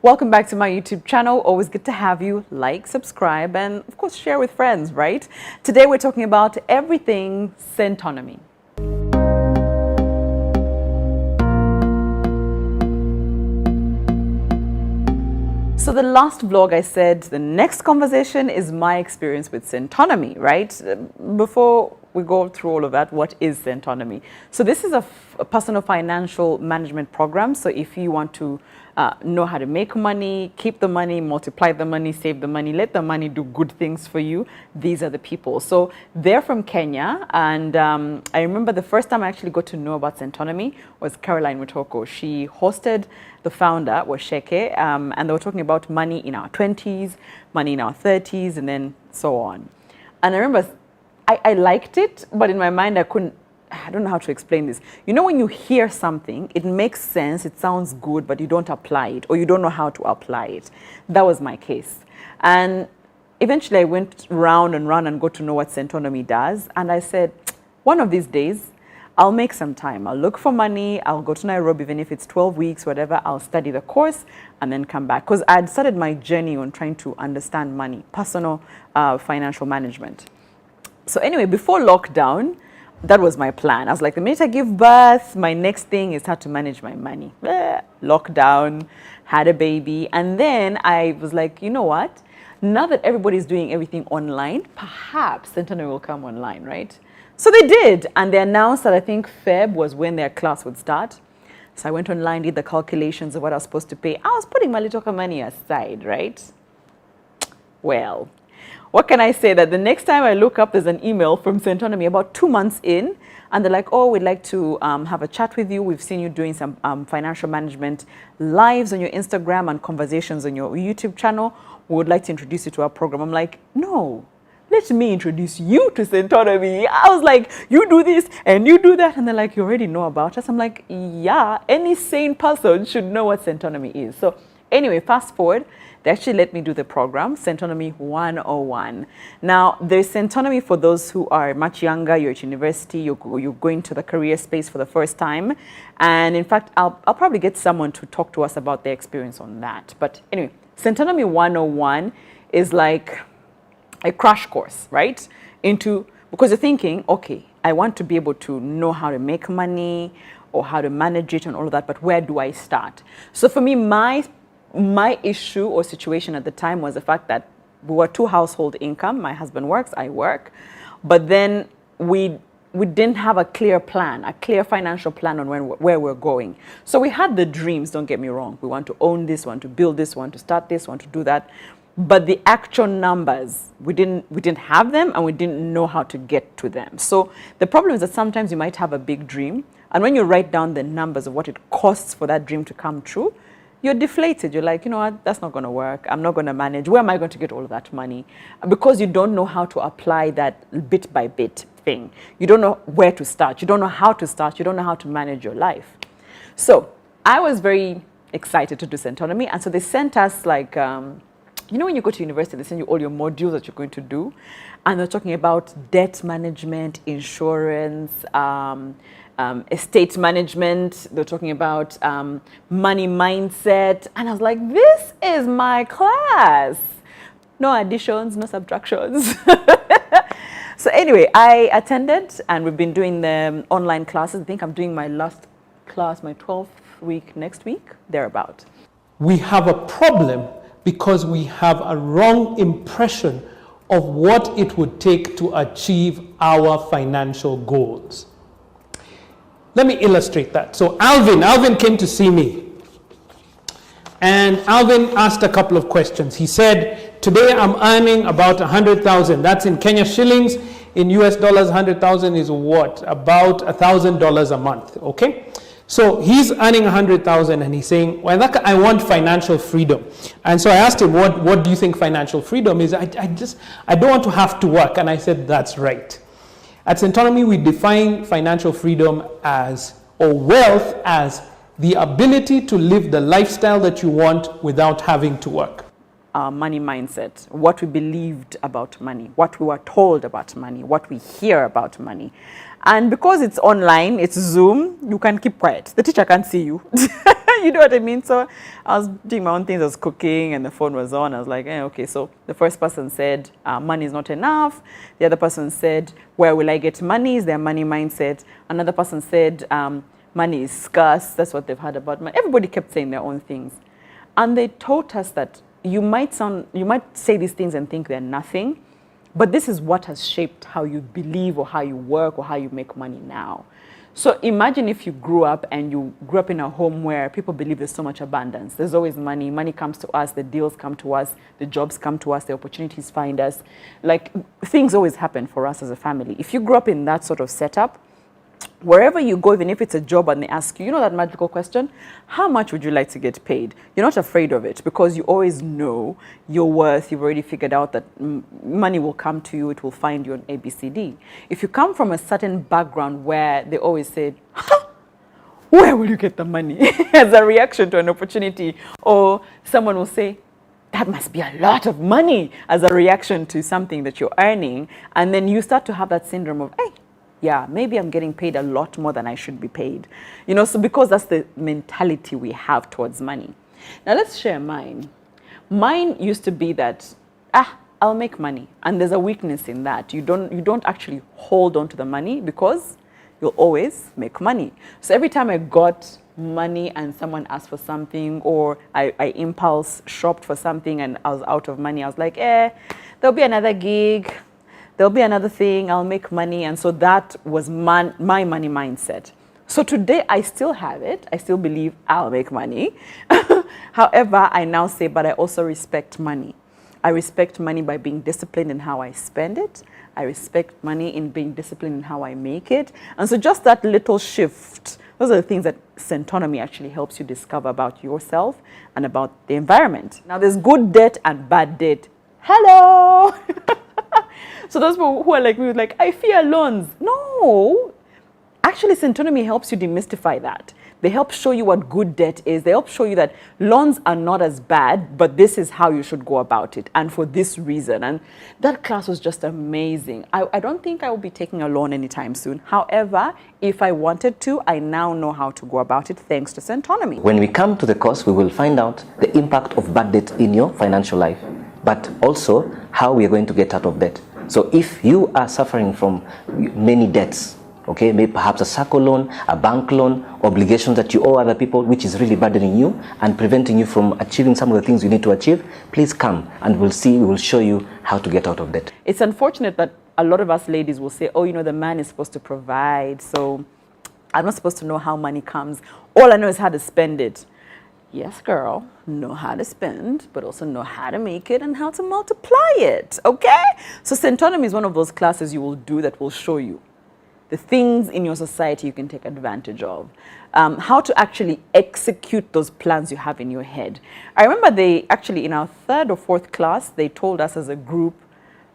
Welcome back to my YouTube channel. Always good to have you. Like, subscribe, and of course share with friends, right? Today we're talking about everything Centonomy. So the last vlog I said the next conversation is my experience with Centonomy, right? Before we go through all of that, what is Centonomy? So this is a personal financial management program. So if you want to know how to make money, keep the money, multiply the money, save the money, let the money do good things for you, these are the people. So they're from Kenya, and I remember the first time I actually got to know about Centonomy was Caroline Mutoko. She hosted, the founder was Sheke, and they were talking about money in our 20s, money in our 30s, and then so on. And I remember I liked it, but in my mind I don't know how to explain this. You know, when you hear something, it makes sense, it sounds good, but you don't apply it, or you don't know how to apply it. That was my case. And eventually I went round and round and got to know what Centonomy does. And I said, one of these days, I'll make some time. I'll look for money. I'll go to Nairobi, even if it's 12 weeks, whatever. I'll study the course and then come back. Because I had started my journey on trying to understand money, personal financial management. So anyway, before lockdown, that was my plan. I was like, the minute I give birth, my next thing is how to manage my money. Lockdown, had a baby. And then I was like, you know what? Now that everybody's doing everything online, perhaps Centonomy will come online, right? So they did. And they announced that I think Feb was when their class would start. So I went online, did the calculations of what I was supposed to pay. I was putting my little money aside, right? Well, what can I say? That the next time I look up, there's an email from Centonomy about 2 months in, and they're like, oh, we'd like to have a chat with you. We've seen you doing some financial management lives on your Instagram and conversations on your YouTube channel. We would like to introduce you to our program. I'm like, no, let me introduce you to Centonomy. I was like, you do this and you do that. And they're like, you already know about us. I'm like, yeah, any sane person should know what Centonomy is. So anyway, fast forward. They actually let me do the program, Centonomy 101. Now, there's Centonomy for those who are much younger, you're at university, you're going to the career space for the first time. And in fact, I'll probably get someone to talk to us about their experience on that. But anyway, Centonomy 101 is like a crash course, right? Because you're thinking, okay, I want to be able to know how to make money or how to manage it and all of that, but where do I start? So for me, my issue or situation at the time was the fact that we were two household income. My husband works, I work. But then we didn't have a clear plan, a clear financial plan on where we're going. So we had the dreams, don't get me wrong. We want to own this, want to build this, want to start this, want to do that. But the actual numbers, we didn't have them, and we didn't know how to get to them. So the problem is that sometimes you might have a big dream, and when you write down the numbers of what it costs for that dream to come true, you're deflated. You're like, you know what, that's not going to work. I'm not going to manage. Where am I going to get all of that money? Because you don't know how to apply that bit by bit thing. You don't know where to start. You don't know how to start. You don't know how to manage your life. So I was very excited to do Centonomy. And so they sent us like, you know, when you go to university, they send you all your modules that you're going to do. And they're talking about debt management, insurance, estate management. They're talking about money mindset. And I was like, this is my class. No additions, no subtractions. So anyway, I attended, and we've been doing the online classes. I think I'm doing my last class, my 12th week next week, thereabout. We have a problem because we have a wrong impression of what it would take to achieve our financial goals. Let me illustrate that. So Alvin came to see me. And Alvin asked a couple of questions. He said, today I'm earning about 100,000. That's in Kenya shillings. In US dollars, 100,000 is what? About $1,000 a month, okay? So he's earning 100,000 and he's saying, well, I want financial freedom. And so I asked him, what do you think financial freedom is? I don't want to have to work. And I said, that's right. At Centonomy, we define financial freedom or wealth as the ability to live the lifestyle that you want without having to work. Money mindset, what we believed about money, what we were told about money, what we hear about money. And because it's online, it's Zoom, you can keep quiet. The teacher can't see you. You know what I mean? So I was doing my own things. I was cooking and the phone was on. I was like, okay. So the first person said, money is not enough. The other person said, where will I get money? Is their money mindset. Another person said, money is scarce. That's what they've heard about money. Everybody kept saying their own things. And they taught us that you might say these things and think they're nothing, but this is what has shaped how you believe or how you work or how you make money now. So imagine if you grew up in a home where people believe there's so much abundance. There's always money. Money comes to us. The deals come to us. The jobs come to us. The opportunities find us. Like, things always happen for us as a family. If you grew up in that sort of setup, wherever you go, even if it's a job and they ask you, you know that magical question, how much would you like to get paid? You're not afraid of it because you always know your worth. You've already figured out that money will come to you. It will find you on ABCD. If you come from a certain background where they always say, where will you get the money? As a reaction to an opportunity, or someone will say, that must be a lot of money, as a reaction to something that you're earning. And then you start to have that syndrome of, hey, yeah, maybe I'm getting paid a lot more than I should be paid. You know, so because that's the mentality we have towards money. Now let's share mine. Mine used to be that, I'll make money. And there's a weakness in that. You don't actually hold on to the money because you'll always make money. So every time I got money and someone asked for something, or I impulse shopped for something and I was out of money, I was like, there'll be another gig. There'll be another thing, I'll make money. And so that was my money mindset. So today I still have it. I still believe I'll make money. However, I now say, but I also respect money. I respect money by being disciplined in how I spend it. I respect money in being disciplined in how I make it. And so just that little shift, those are the things that Centonomy actually helps you discover about yourself and about the environment. Now there's good debt and bad debt. Hello! So those people who are like me, like, I fear loans. No. Actually, Centonomy helps you demystify that. They help show you what good debt is. They help show you that loans are not as bad, but this is how you should go about it, and for this reason. And that class was just amazing. I don't think I will be taking a loan anytime soon. However, if I wanted to, I now know how to go about it thanks to Centonomy. When we come to the course, we will find out the impact of bad debt in your financial life, but also how we are going to get out of debt. So if you are suffering from many debts, okay, maybe perhaps a SACCO loan, a bank loan, obligations that you owe other people, which is really burdening you and preventing you from achieving some of the things you need to achieve, please come and we will show you how to get out of debt. It's unfortunate that a lot of us ladies will say, oh, you know, the man is supposed to provide, so I'm not supposed to know how money comes. All I know is how to spend it. Yes, girl, know how to spend, but also know how to make it and how to multiply it, okay? So Centonomy is one of those classes you will do that will show you the things in your society you can take advantage of, how to actually execute those plans you have in your head. I remember they actually, in our 3rd or 4th class, they told us as a group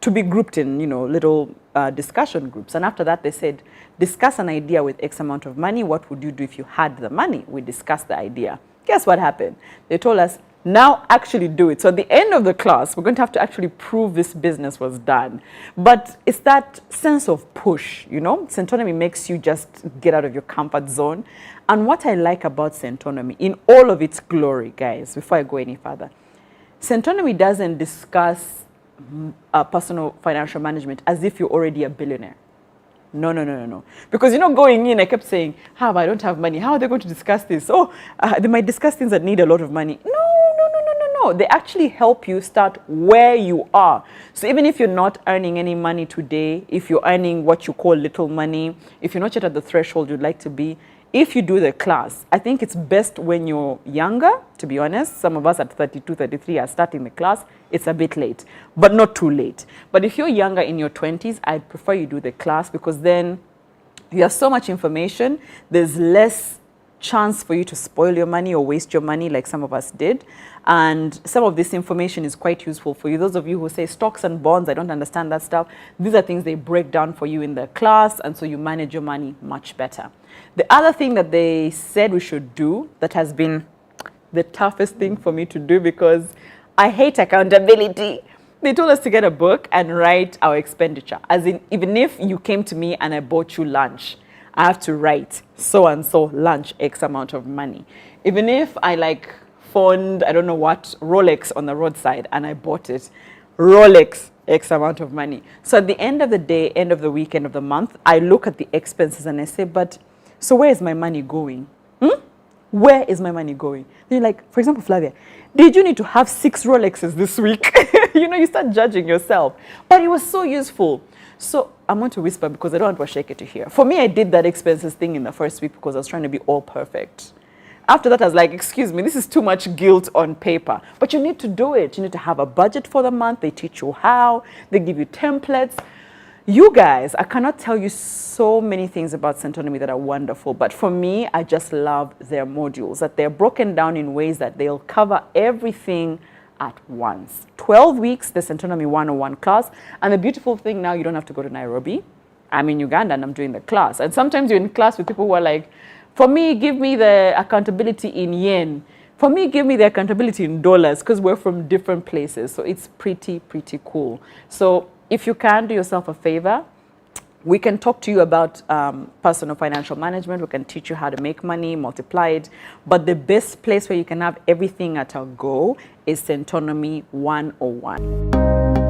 to be grouped in, you know, little discussion groups. And after that, they said, discuss an idea with X amount of money. What would you do if you had the money? We discussed the idea. Guess what happened? They told us, now actually do it. So at the end of the class, we're going to have to actually prove this business was done. But it's that sense of push, you know? Centonomy makes you just get out of your comfort zone. And what I like about Centonomy, in all of its glory, guys, before I go any further, Centonomy doesn't discuss personal financial management as if you're already a billionaire. No. Because, you know, going in, I kept saying, but I don't have money. How are they going to discuss this? Oh, they might discuss things that need a lot of money. No. They actually help you start where you are. So even if you're not earning any money today, if you're earning what you call little money, if you're not yet at the threshold you'd like to be, if you do the class, I think it's best when you're younger, to be honest. Some of us at 32, 33 are starting the class. It's a bit late, but not too late. But if you're younger in your 20s, I'd prefer you do the class because then you have so much information. There's less chance for you to spoil your money or waste your money like some of us did. And some of this information is quite useful for you. Those of you who say stocks and bonds, I don't understand that stuff. These are things they break down for you in the class, and so you manage your money much better. The other thing that they said we should do that has been the toughest thing for me to do because I hate accountability. They told us to get a book and write our expenditure. As in, even if you came to me and I bought you lunch, I have to write so and so lunch X amount of money. Even if I like found, I don't know what, Rolex on the roadside and I bought it, Rolex, X amount of money. So at the end of the day, end of the week, end of the month, I look at the expenses and I say, but so where is my money going? Where is my money going? Then you're like, for example, Flavia, did you need to have 6 Rolexes this week? You know, you start judging yourself. But it was so useful. So I'm going to whisper because I don't want Washeke to hear. For me, I did that expenses thing in the first week because I was trying to be all perfect. After that, I was like, excuse me, this is too much guilt on paper. But you need to do it. You need to have a budget for the month. They teach you how. They give you templates. You guys, I cannot tell you so many things about Centonomy that are wonderful. But for me, I just love their modules, that they're broken down in ways that they'll cover everything at once. 12 weeks, the Centonomy 101 class. And the beautiful thing now, you don't have to go to Nairobi. I'm in Uganda and I'm doing the class. And sometimes you're in class with people who are like, for me, give me the accountability in yen. For me, give me the accountability in dollars because we're from different places. So it's pretty cool. So if you can do yourself a favor, we can talk to you about personal financial management. We can teach you how to make money, multiply it. But the best place where you can have everything at a go is Centonomy 101.